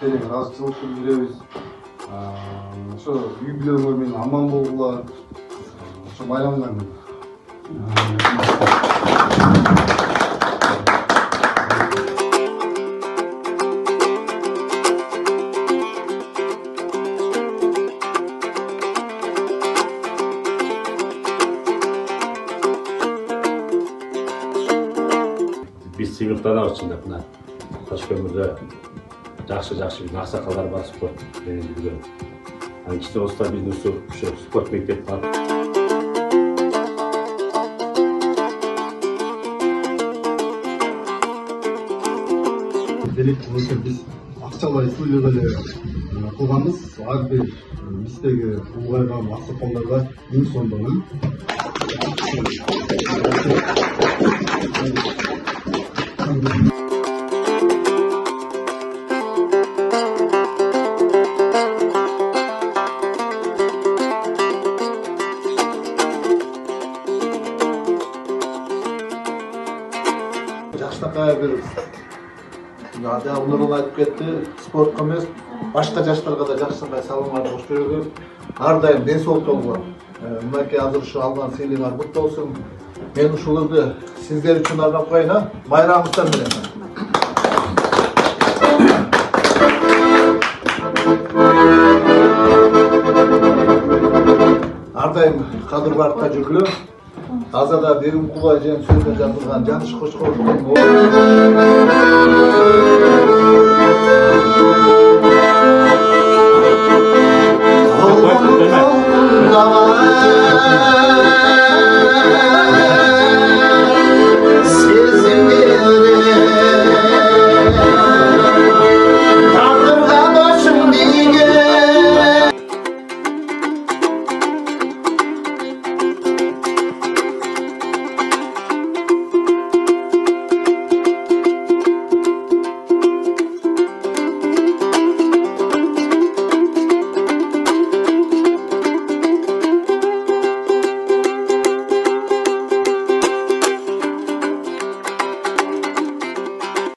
терең ыраазычылык билдиребиз. Ошо үй бүлөгө менен аман болгула. Ошо байрамдан Biz сыйлыктанабыз чындап мына Ташкөмүрдө жакшы биздин аксакалдар бар спорт менен жүргөн. Анан кичине болсо биздин ушу спорт мектеп бар. Делик болсо биз акчалай сыйлык эле кылганбыз. Ар бир биздеги улгайган аксакалдарга 1000 сомдон. Жаштакка беребиз. Жана Нурул айтып кетти, спортко эмес, башка жаштарга да жакшындай салымдар кош берилген. Ар дайым ден соолукта болгула. Мынакей азыр ушу алган сыйлыгыңар кут болсун. Мен ушуларды сиздер үчүн арнап коеюн, байрамыңыздар менен. Ар дайым кадыр баракта жүргүлө. Азада Бегимкул аженин сөзүнө жазылган Жаныш Кошкоровдун